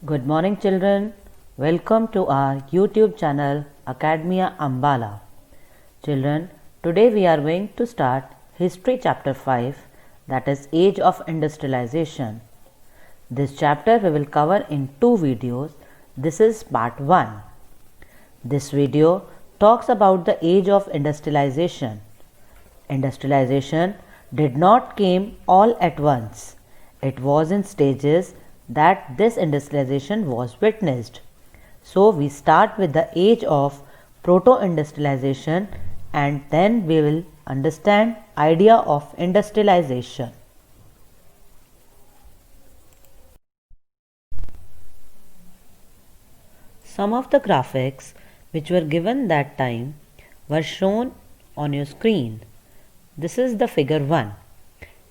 Good morning, children. Welcome to our YouTube channel Academia Ambala. Children, today we are going to start History Chapter 5, that is Age of Industrialization. This chapter we will cover in two videos. This is part 1. This video talks about the age of industrialization. Industrialization did not come all at once. It was in stages that this industrialization was witnessed. So we start with the age of proto-industrialization and then we will understand idea of industrialization. Some of the graphics which were given that time were shown on your screen. This is the figure 1.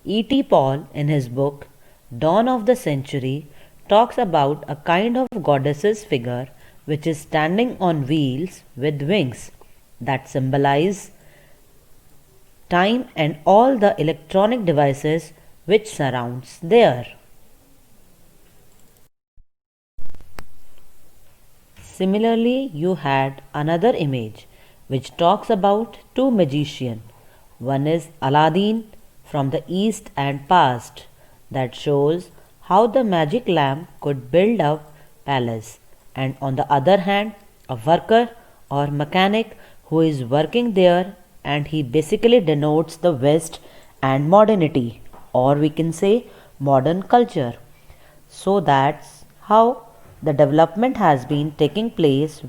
E.T. Paul in his book Dawn of the Century talks about a kind of goddess's figure which is standing on wheels with wings that symbolize time and all the electronic devices which surrounds there. Similarly, you had another image which talks about two magicians. One is Aladdin from the east and past, that shows how the magic lamp could build a palace, and on the other hand a worker or mechanic who is working there, and he basically denotes the West and modernity, or we can say modern culture. So that's how the development has been taking place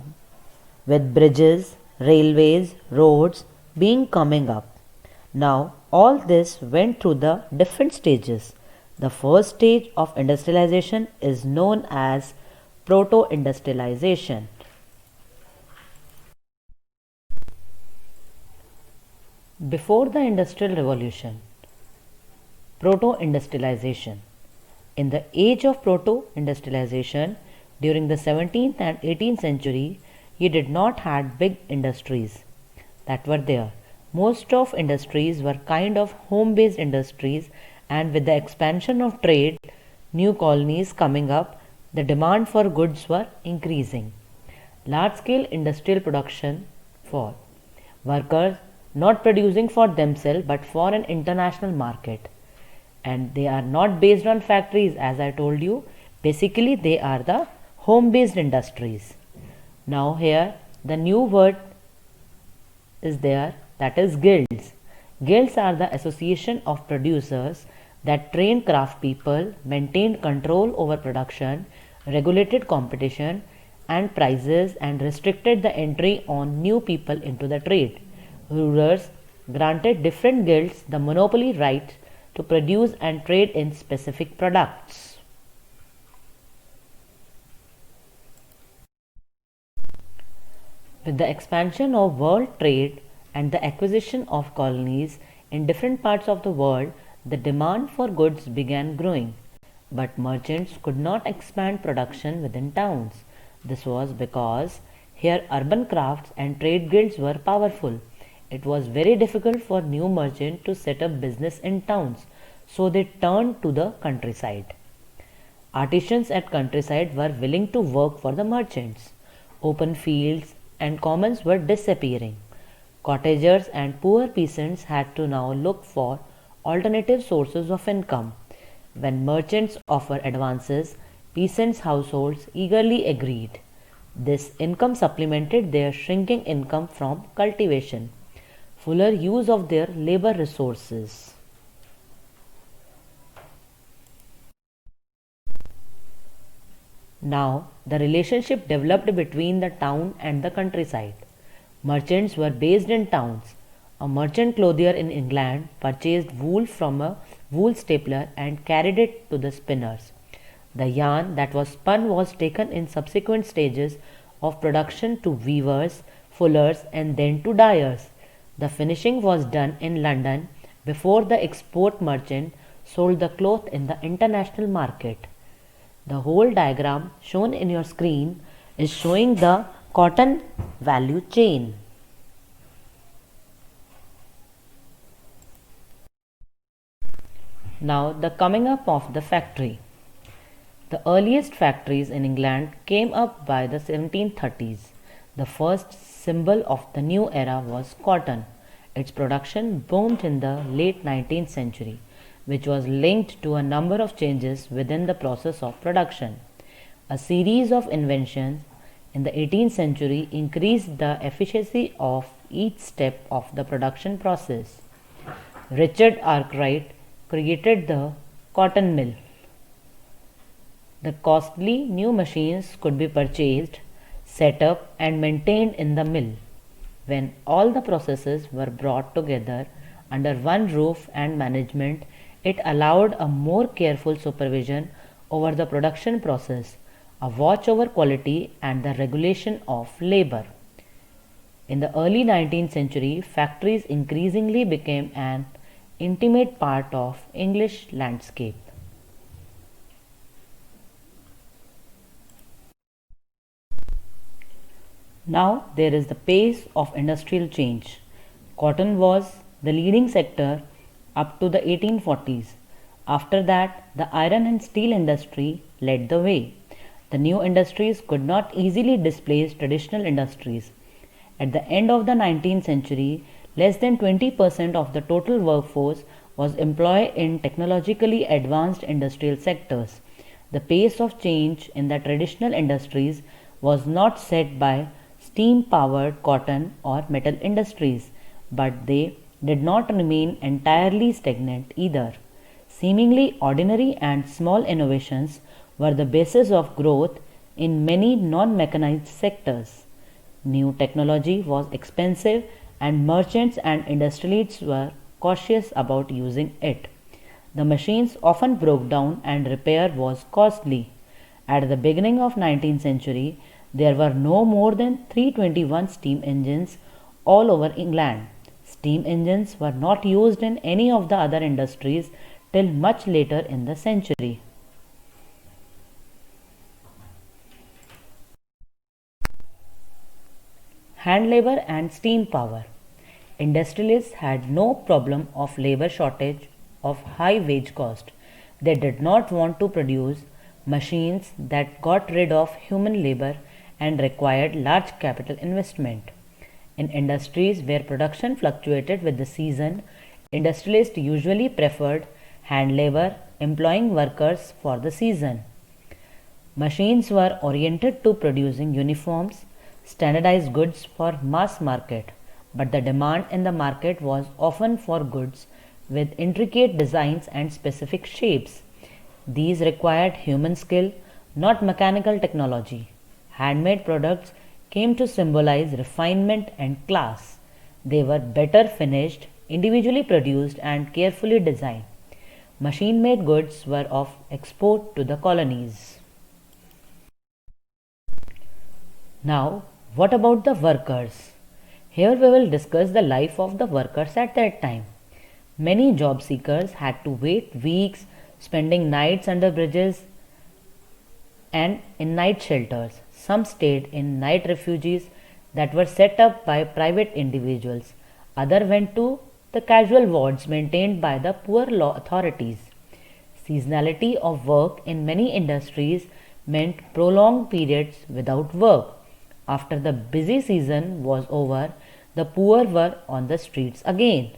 with bridges, railways, roads being coming up. Now all this went through the different stages. The first stage of industrialization is known as proto-industrialization. Before the Industrial Revolution, proto-industrialization. In the age of proto-industrialization, during the 17th and 18th century, you did not had big industries that were there. Most of industries were kind of home-based industries, and with the expansion of trade, new colonies coming up, the demand for goods were increasing. Large-scale industrial production for workers not producing for themselves but for an international market. And they are not based on factories, as I told you. Basically, they are the home-based industries. Now here, the new word is there, that is guilds. Guilds are the association of producers that trained craft people, maintained control over production, regulated competition and prices, and restricted the entry on new people into the trade. Rulers granted different guilds the monopoly right to produce and trade in specific products. With the expansion of world trade and the acquisition of colonies in different parts of the world, the demand for goods began growing, but merchants could not expand production within towns. This was because here urban crafts and trade guilds were powerful. It was very difficult for new merchants to set up business in towns, so they turned to the countryside. Artisans at countryside were willing to work for the merchants. Open fields and commons were disappearing. Cottagers and poor peasants had to now look for alternative sources of income. When merchants offered advances, peasants' households eagerly agreed. This income supplemented their shrinking income from cultivation, fuller use of their labor resources. Now, the relationship developed between the town and the countryside. Merchants were based in towns. A merchant clothier in England purchased wool from a wool stapler and carried it to the spinners. The yarn that was spun was taken in subsequent stages of production to weavers, fullers, and then to dyers. The finishing was done in London before the export merchant sold the cloth in the international market. The whole diagram shown in your screen is showing the cotton value chain. Now the coming up of the factory. The earliest factories in England came up by the 1730s. The first symbol of the new era was cotton. Its production boomed in the late 19th century, which was linked to a number of changes within the process of production. A series of inventions in the 18th century increased the efficiency of each step of the production process. Richard Arkwright created the cotton mill. The costly new machines could be purchased, set up, and maintained in the mill. When all the processes were brought together under one roof and management, it allowed a more careful supervision over the production process, a watch over quality, and the regulation of labor. In the early 19th century, factories increasingly became an intimate part of English landscape. Now there is the pace of industrial change. Cotton was the leading sector up to the 1840s. After that, the iron and steel industry led the way. The new industries could not easily displace traditional industries. At the end of the 19th century, less than 20% of the total workforce was employed in technologically advanced industrial sectors. The pace of change in the traditional industries was not set by steam powered cotton or metal industries, but they did not remain entirely stagnant either. Seemingly ordinary and small innovations were the basis of growth in many non mechanized sectors. New technology was expensive, and merchants and industrialists were cautious about using it. The machines often broke down and repair was costly. At the beginning of 19th century, there were no more than 321 steam engines all over England. Steam engines were not used in any of the other industries till much later in the century. Hand labor and steam power. Industrialists had no problem of labor shortage of high wage cost. They did not want to produce machines that got rid of human labor and required large capital investment. In industries where production fluctuated with the season, industrialists usually preferred hand labor, employing workers for the season. Machines were oriented to producing uniforms, standardized goods for mass market, but the demand in the market was often for goods with intricate designs and specific shapes. These required human skill, not mechanical technology. Handmade products came to symbolize refinement and class. They were better finished, individually produced, and carefully designed. Machine made goods were of export to the colonies. Now, what about the workers? Here we will discuss the life of the workers at that time. Many job seekers had to wait weeks, spending nights under bridges and in night shelters. Some stayed in night refuges that were set up by private individuals. Others went to the casual wards maintained by the poor law authorities. Seasonality of work in many industries meant prolonged periods without work. After the busy season was over, the poor were on the streets again.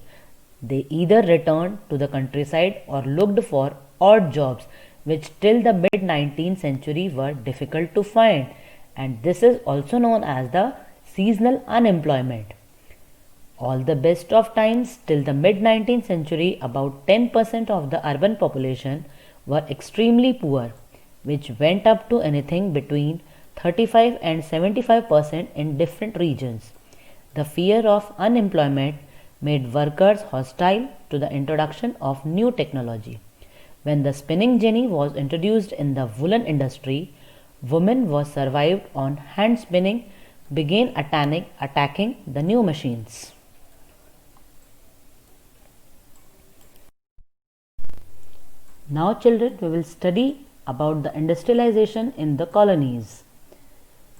They either returned to the countryside or looked for odd jobs, which till the mid 19th century were difficult to find, and this is also known as the seasonal unemployment. All the best of times till the mid 19th century, about 10% of the urban population were extremely poor, which went up to anything between 35 and 75% in different regions. The fear of unemployment made workers hostile to the introduction of new technology. When the spinning jenny was introduced in the woolen industry, women who survived on hand spinning began attacking the new machines. Now children, we will study about the industrialization in the colonies.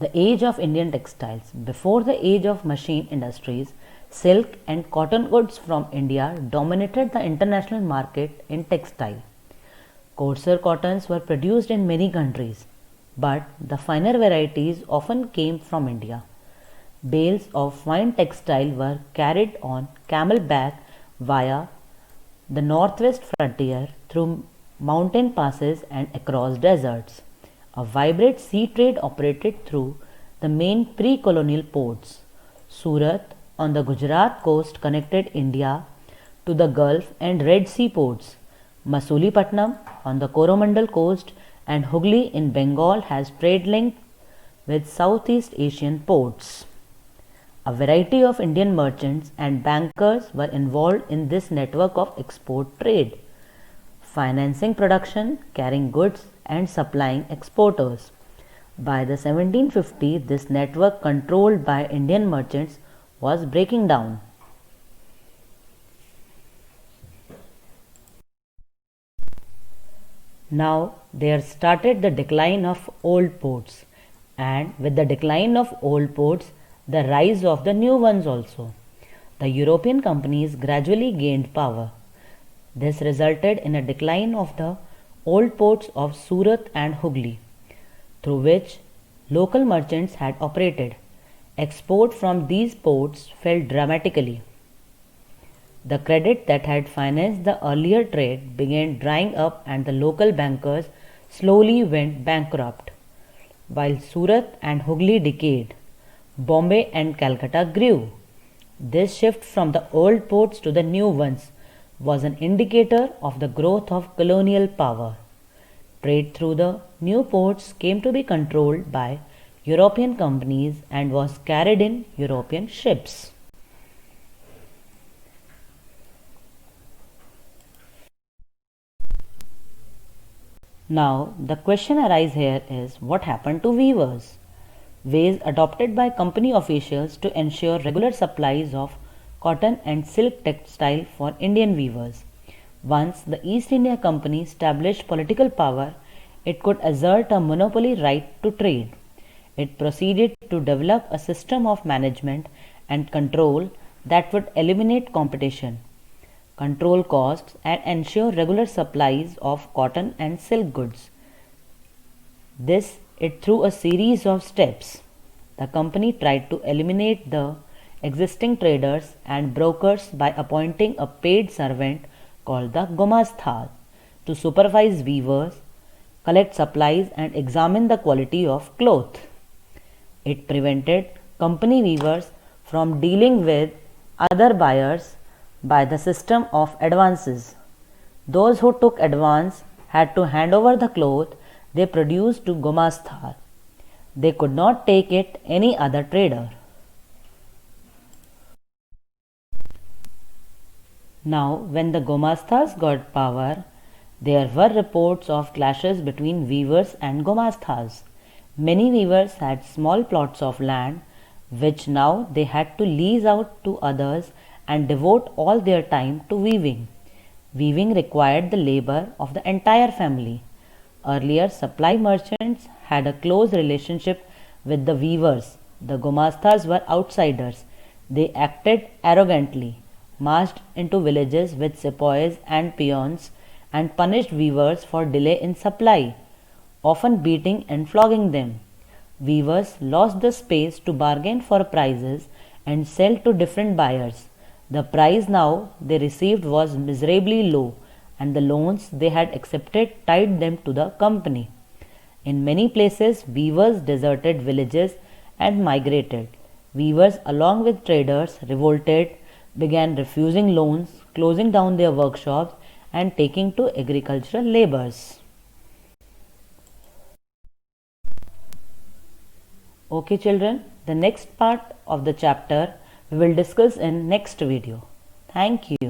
The age of Indian textiles. Before the age of machine industries, silk and cotton goods from India dominated the international market in textile. Coarser cottons were produced in many countries, but the finer varieties often came from India. Bales of fine textile were carried on camel back via the northwest frontier through mountain passes and across deserts. A vibrant sea trade operated through the main pre-colonial ports. Surat on the Gujarat coast connected India to the Gulf and Red Sea ports. Masulipatam on the Coromandel coast and Hooghly in Bengal has trade link with Southeast Asian ports. A variety of Indian merchants and bankers were involved in this network of export trade, financing production, carrying goods, and supplying exporters. By the 1750s, this network controlled by Indian merchants was breaking down. Now there started the decline of old ports, and with the decline of old ports, the rise of the new ones also. The European companies gradually gained power. This resulted in a decline of the old ports of Surat and Hooghly, through which local merchants had operated. Export from these ports fell dramatically. The credit that had financed the earlier trade began drying up and the local bankers slowly went bankrupt. While Surat and Hooghly decayed, Bombay and Calcutta grew. This shift from the old ports to the new ones was an indicator of the growth of colonial power. Trade through the new ports came to be controlled by European companies and was carried in European ships. Now, the question arises here is what happened to weavers? Ways adopted by company officials to ensure regular supplies of cotton and silk textile for Indian weavers. Once the East India Company established political power, it could assert a monopoly right to trade. It proceeded to develop a system of management and control that would eliminate competition, control costs, and ensure regular supplies of cotton and silk goods. This it through a series of steps. The company tried to eliminate the existing traders and brokers by appointing a paid servant called the Gomastha to supervise weavers, collect supplies, and examine the quality of cloth. It prevented company weavers from dealing with other buyers by the system of advances. Those who took advance had to hand over the cloth they produced to Gomastha. They could not take it any other trader. Now, when the Gomasthas got power, there were reports of clashes between weavers and Gomasthas. Many weavers had small plots of land which now they had to lease out to others and devote all their time to weaving. Weaving required the labor of the entire family. Earlier, supply merchants had a close relationship with the weavers. The Gomasthas were outsiders. They acted arrogantly, marched into villages with sepoys and peons, and punished weavers for delay in supply, often beating and flogging them. Weavers lost the space to bargain for prices and sell to different buyers. The price now they received was miserably low, and the loans they had accepted tied them to the company. In many places, weavers deserted villages and migrated. Weavers, along with traders, revolted, began refusing loans, closing down their workshops, and taking to agricultural labors. Okay children, the next part of the chapter we will discuss in next video. Thank you.